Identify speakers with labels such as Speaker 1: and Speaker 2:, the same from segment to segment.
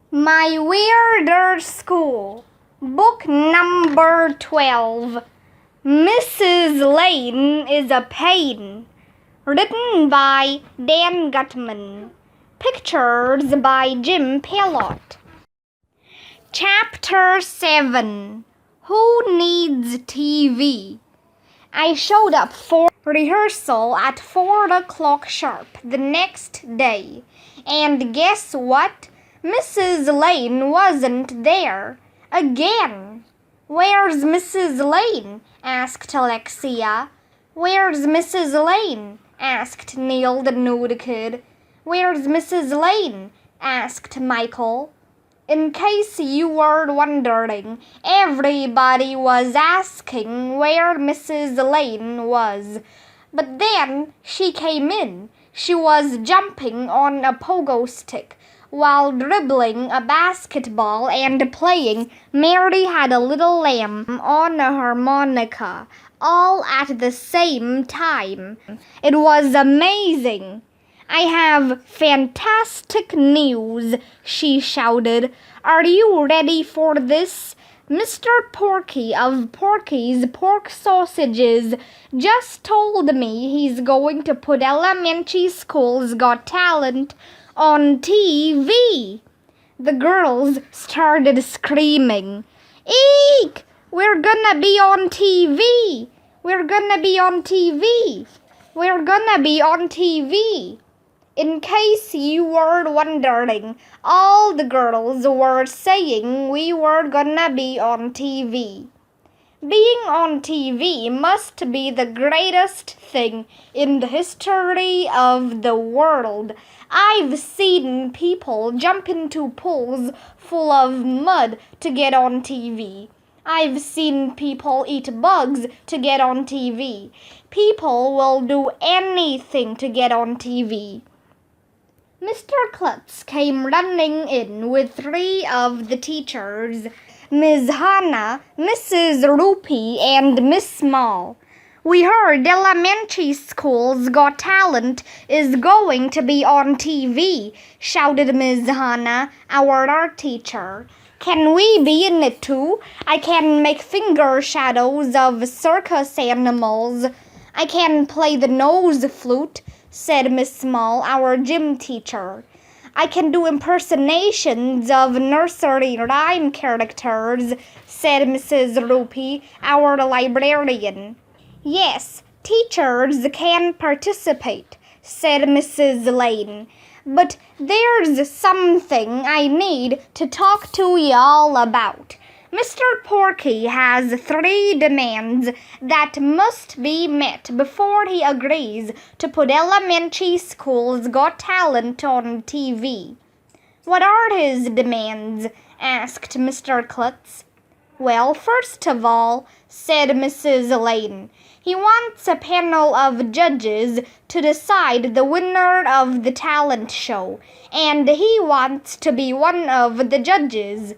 Speaker 1: My Weirder School, Book Number 12, Mrs. Lane is a Pain, written by Dan Gutman, pictures by Jim Pelot. Chapter 7, Who Needs TV? I showed up for rehearsal at 4 o'clock sharp the next day, and guess what? Mrs. Lane wasn't there. Again. "Where's Mrs. Lane?" asked Alexia. "Where's Mrs. Lane?" asked Neil the nude kid. "Where's Mrs. Lane?" asked Michael. In case you were wondering, everybody was asking where Mrs. Lane was. But then she came in. She was jumping on a pogo stick while dribbling a basketball and playing "Mary Had a Little Lamb" on a harmonica, all at the same time. It was amazing. "I have fantastic news," she shouted. "Are you ready for this? Mr. Porky of Porky's Pork Sausages just told me he's going to put Elementary School's Got Talent on TV." The girls started screaming. "Eek! We're gonna be on TV! We're gonna be on TV! We're gonna be on TV!" In case you were wondering, all the girls were saying we were gonna be on TV. Being on TV must be the greatest thing in the history of the world. I've seen people jump into pools full of mud to get on TV. I've seen people eat bugs to get on TV. People will do anything to get on TV. Mr. Klutz came running in with 3 of the teachers, Miss Hannah, Mrs. Rupee, and Miss Small. "We heard Elementary School's Got Talent is going to be on TV," shouted Miss Hannah, our art teacher. "Can we be in it too? I can make finger shadows of circus animals. I can play the nose flute," said Miss Small, our gym teacher. "I can do impersonations of nursery rhyme characters," said Mrs. Rupee, our librarian. "Yes, teachers can participate," said Mrs. Lane. "But there's something I need to talk to y'all about. Mr. Porky has 3 demands that must be met before he agrees to put Elementary School's Got Talent on TV. "What are his demands?" asked Mr. Klutz. "Well, first of all," said Mrs. Lane, "he wants a panel of judges to decide the winner of the talent show, and he wants to be one of the judges."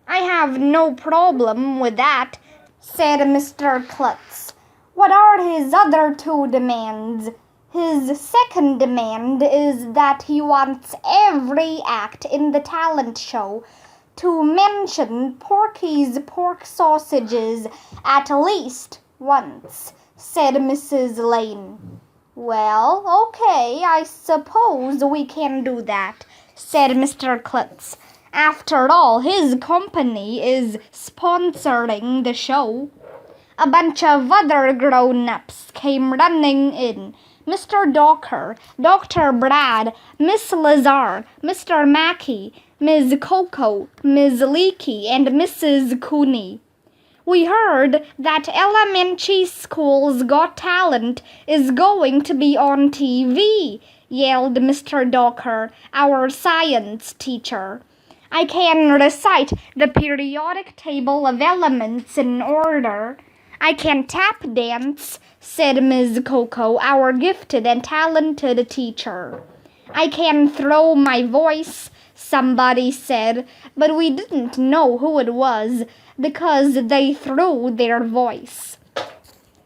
Speaker 1: "I have no problem with that," said Mr. Klutz. "What are his other 2 demands?" "His second demand is that he wants every act in the talent show to mention Porky's Pork Sausages at least once," said Mrs. Lane. "Well, okay, I suppose we can do that," said Mr. Klutz. "After all, his company is sponsoring the show." A bunch of other grown-ups came running in. Mr. Docker, Dr. Brad, Miss Lazar, Mr. Mackey, Miss Coco, Miss Leakey, and Mrs. Cooney. "We heard that Elementary School's Got Talent is going to be on TV," yelled Mr. Docker, our science teacher. "I can recite the periodic table of elements in order. I can tap dance," said Miss Coco, our gifted and talented teacher. "I can throw my voice," somebody said, but we didn't know who it was because they threw their voice.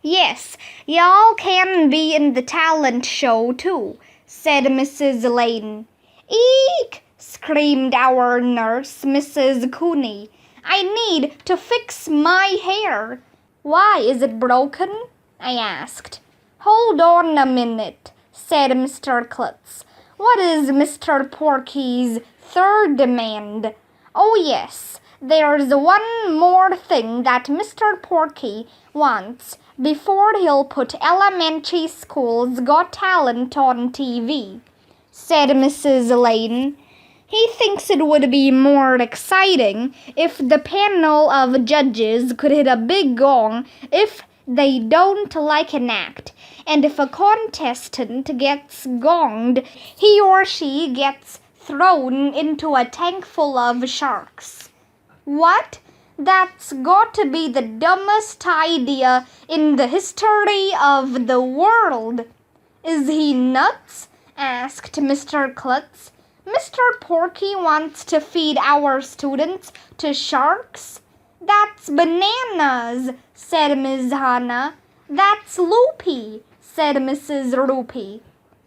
Speaker 1: "Yes, y'all can be in the talent show too," said Mrs. Lane. "Eek!" screamed our nurse, Mrs. Quynh. "I need to fix my hair." "Why, is it broken?" I asked. "Hold on a minute," said Mr. Klutz. "What is Mr. Porky's third demand?" "Oh, yes, there's one more thing that Mr. Porky wants before he'll put Elementary School's Got Talent on TV," said Mrs. Lane. "He thinks it would be more exciting if the panel of judges could hit a big gong if they don't like an act, and if a contestant gets gonged, he or she gets thrown into a tank full of sharks." "What? That's got to be the dumbest idea in the history of the world." "Is he nuts?" asked Mr. Klutz. "Mr. Porky wants to feed our students to sharks?" "That's bananas," said Miss Hannah. "That's loopy," said Mrs. Loopy.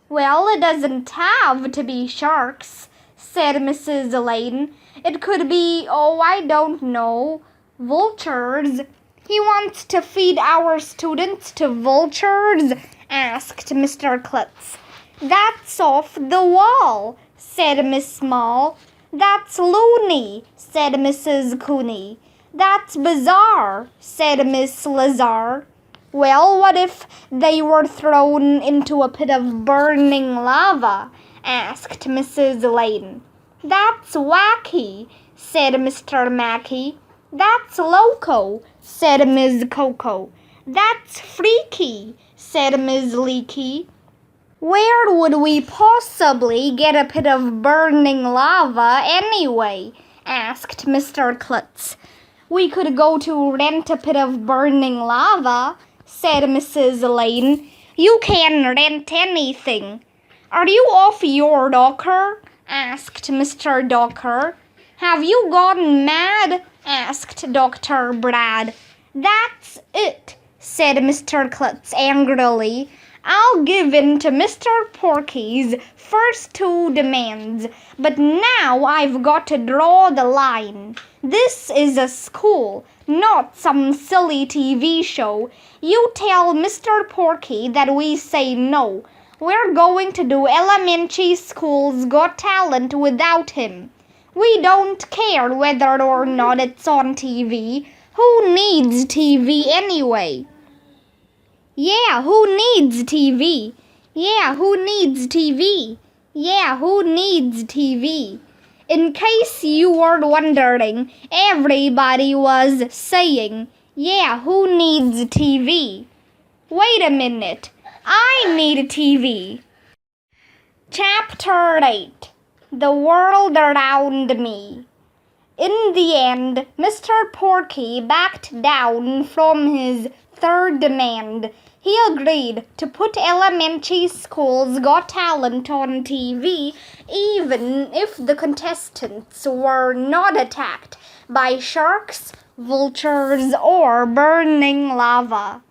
Speaker 1: "Well, it doesn't have to be sharks," said Mrs. Lane. "It could be, oh, I don't know, vultures." "He wants to feed our students to vultures?" asked Mr. Klutz. "That's off the wall," said Miss Small. "That's loony," said Mrs. Quynh. "That's bizarre," said Miss Lazar. "Well, what if they were thrown into a pit of burning lava?" asked Mrs. Lane. "That's wacky," said Mr. Mackey. "That's loco," said Miss Coco. "That's freaky," said Miss Leaky. "Where would we possibly get a pit of burning lava anyway?" asked Mr. Klutz. "We could go to rent a pit of burning lava," said Mrs. Lane. "You can rent anything." "Are you off your rocker?" asked Mr. Docker. "Have you gone mad?" asked Dr. Brad. "That's it," said Mr. Klutz angrily. "I'll give in to Mr. Porky's first two demands, but now I've got to draw the line. This is a school, not some silly TV show. You tell Mr. Porky that we say no. We're going to do Elementary School's Got Talent without him. We don't care whether or not it's on TV. Who needs TV anyway?" "Yeah, who needs TV? Yeah, who needs TV? Yeah, who needs TV?" In case you were wondering, everybody was saying, "Yeah, who needs TV?" Wait a minute, I need TV. Chapter 8. The World Around Me. In the end, Mr. Porky backed down from his third demand. He agreed to put Elementary School's Got Talent on TV, even if the contestants were not attacked by sharks, vultures, or burning lava.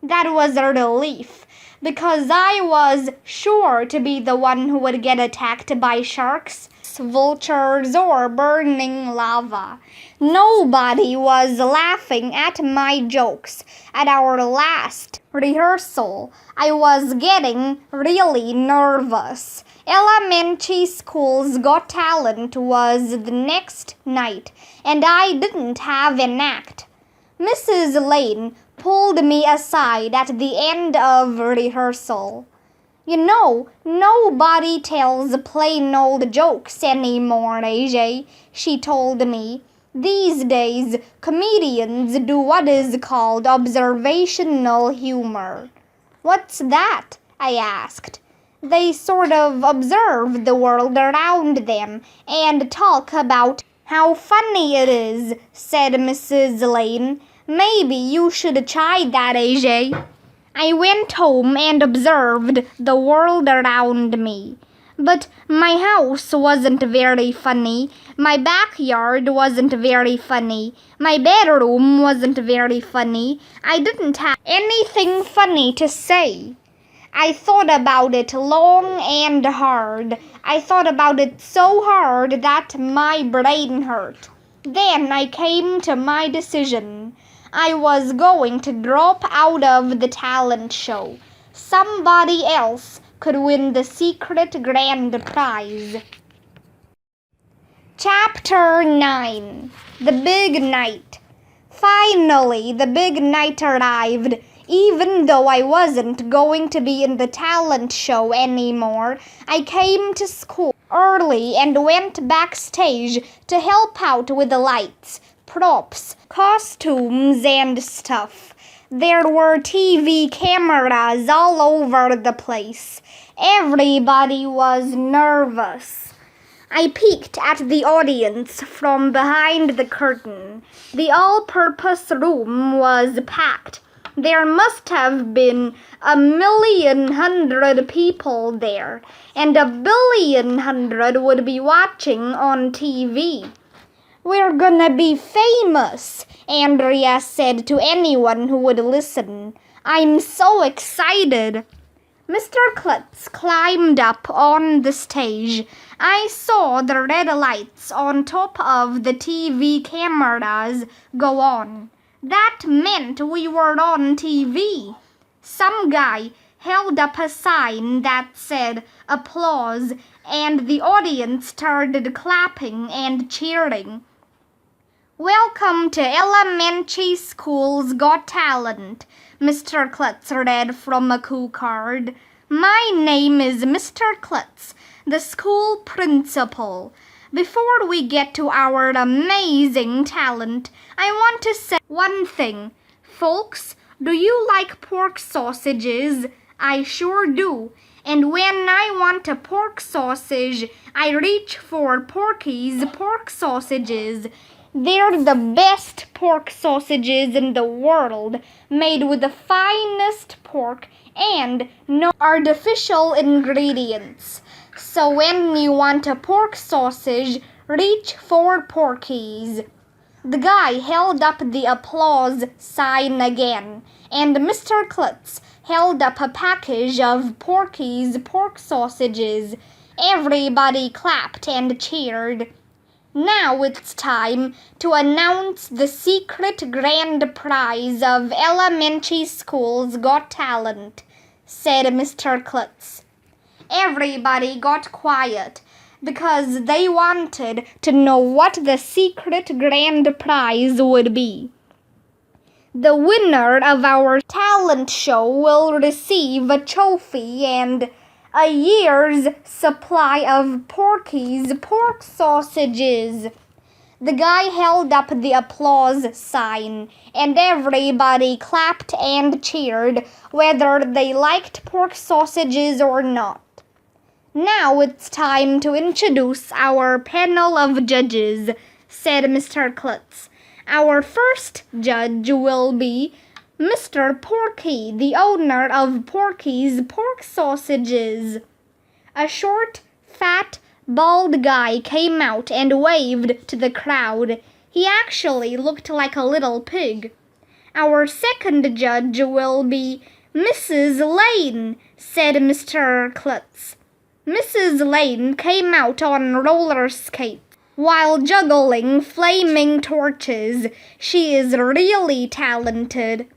Speaker 1: That was a relief, because I was sure to be the one who would get attacked by sharks, vultures, or burning lava. Nobody was laughing at my jokes. At our last rehearsal, I was getting really nervous. Elementary School's Got Talent was the next night, and I didn't have an act. Mrs. Lane pulled me aside at the end of rehearsal. "You know, nobody tells plain old jokes anymore, AJ," she told me. "These days, comedians do what is called observational humor." "What's that?" I asked. "They sort of observe the world around them and talk about how funny it is," said Mrs. Lane. "Maybe you should try that, AJ." I went home and observed the world around me. But my house wasn't very funny. My backyard wasn't very funny. My bedroom wasn't very funny. I didn't have anything funny to say. I thought about it long and hard. I thought about it so hard that my brain hurt. Then I came to my decision. I was going to drop out of the talent show. Somebody else could win the secret grand prize. Chapter 9. The Big Night. Finally, the big night arrived. Even though I wasn't going to be in the talent show anymore, I came to school early and went backstage to help out with the lights, props, costumes, and stuff. There were TV cameras all over the place. Everybody was nervous. I peeked at the audience from behind the curtain. The all-purpose room was packed. There must have been 1,100,000 people there, and 1,000,000,000 would be watching on TV. "We're gonna be famous," Andrea said to anyone who would listen. "I'm so excited." Mr. Klutz climbed up on the stage. I saw the red lights on top of the TV cameras go on. That meant we were on TV. Some guy held up a sign that said applause, and the audience started clapping and cheering. "Welcome to Elementary School's Got Talent," Mr. Klutz read from a cue card. "My name is Mr. Klutz, the school principal. Before we get to our amazing talent, I want to say one thing. Folks, do you like pork sausages? I sure do. And when I want a pork sausage, I reach for Porky's pork sausages. They're the best pork sausages in the world, made with the finest pork and no artificial ingredients. So when you want a pork sausage, reach for Porky's." The guy held up the applause sign again, and Mr. Klutz held up a package of Porky's pork sausages. Everybody clapped and cheered. "Now it's time to announce the secret grand prize of Elementary School's Got Talent," said Mr. Klutz. Everybody got quiet because they wanted to know what the secret grand prize would be. "The winner of our talent show will receive a trophy and a year's supply of Porky's pork sausages." The guy held up the applause sign, and everybody clapped and cheered, whether they liked pork sausages or not. "Now it's time to introduce our panel of judges," said Mr. Klutz. "Our first judge will be Mr. Porky, the owner of Porky's pork sausages." A short, fat, bald guy came out and waved to the crowd. He actually looked like a little pig. "Our second judge will be Mrs. Lane," said Mr. Klutz. Mrs. Lane came out on roller skates while juggling flaming torches. She is really talented.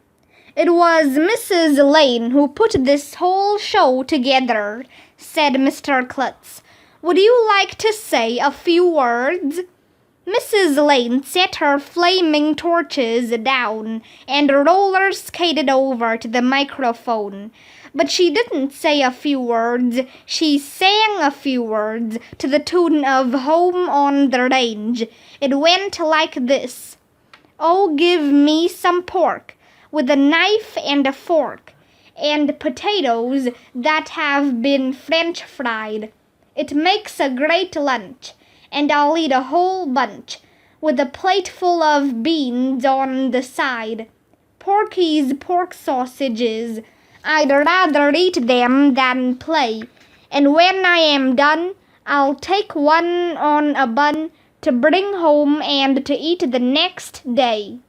Speaker 1: "It was Mrs. Lane who put this whole show together," said Mr. Klutz. "Would you like to say a few words?" Mrs. Lane set her flaming torches down and roller skated over to the microphone. But she didn't say a few words. She sang a few words to the tune of Home on the Range. It went like this: "Oh, give me some pork with a knife and a fork, and potatoes that have been French fried. It makes a great lunch, and I'll eat a whole bunch, with a plateful of beans on the side. Porky's pork sausages, I'd rather eat them than play, and when I am done, I'll take one on a bun to bring home and to eat the next day."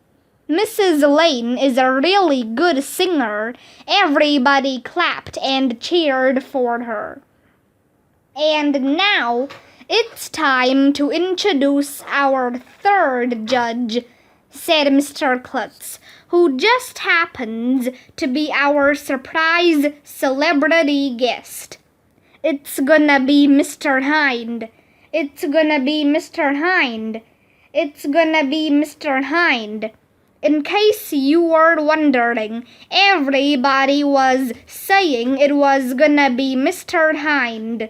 Speaker 1: Mrs. Lane is a really good singer. Everybody clapped and cheered for her. And now it's time to introduce our third judge, said Mr. Klutz, who just happens to be our surprise celebrity guest. It's gonna be Mr. Hind. It's gonna be Mr. Hind. It's gonna be Mr. Hind. In case you were wondering, everybody was saying it was gonna be Mr. Hind.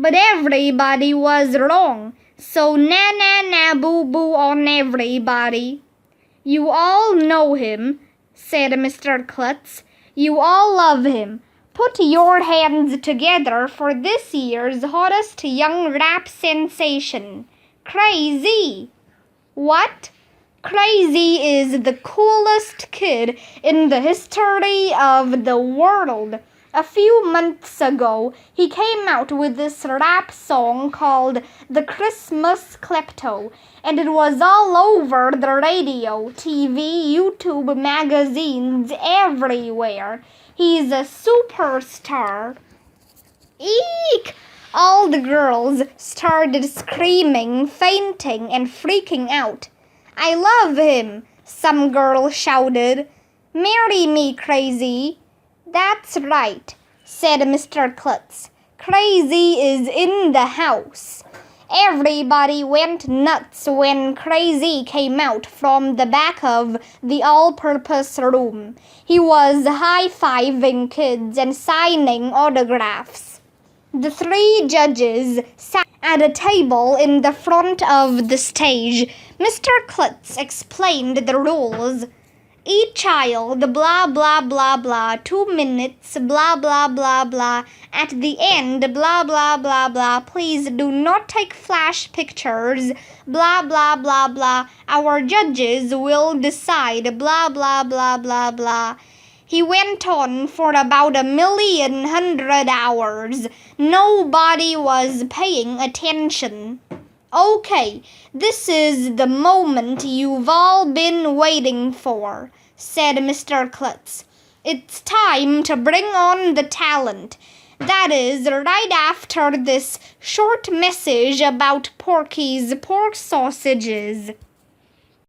Speaker 1: But everybody was wrong, so na boo boo on everybody. You all know him, said Mr. Klutz. You all love him. Put your hands together for this year's hottest young rap sensation, Crazy. What? Crazy is the coolest kid in the history of the world. A few months ago, he came out with this rap song called The Christmas Klepto, and it was all over the radio, TV, YouTube, magazines, everywhere. He's a superstar. Eek! All the girls started screaming, fainting, and freaking out. I love him, some girl shouted. Marry me, Crazy. That's right, said Mr. Klutz. Crazy is in the house. Everybody went nuts when Crazy came out from the back of the all-purpose room. He was high-fiving kids and signing autographs. The three judges sat at a table in the front of the stage. Mr. Klutz explained the rules. Each child, blah, blah, blah, blah, 2 minutes, blah, blah, blah, blah. At the end, blah, blah, blah, blah. Please do not take flash pictures, blah, blah, blah, blah. Our judges will decide, blah, blah, blah, blah, blah. He went on for about 1,100,000 hours. Nobody was paying attention. Okay, this is the moment you've all been waiting for, said Mr. Klutz. It's time to bring on the talent. That is, right after this short message about Porky's pork sausages.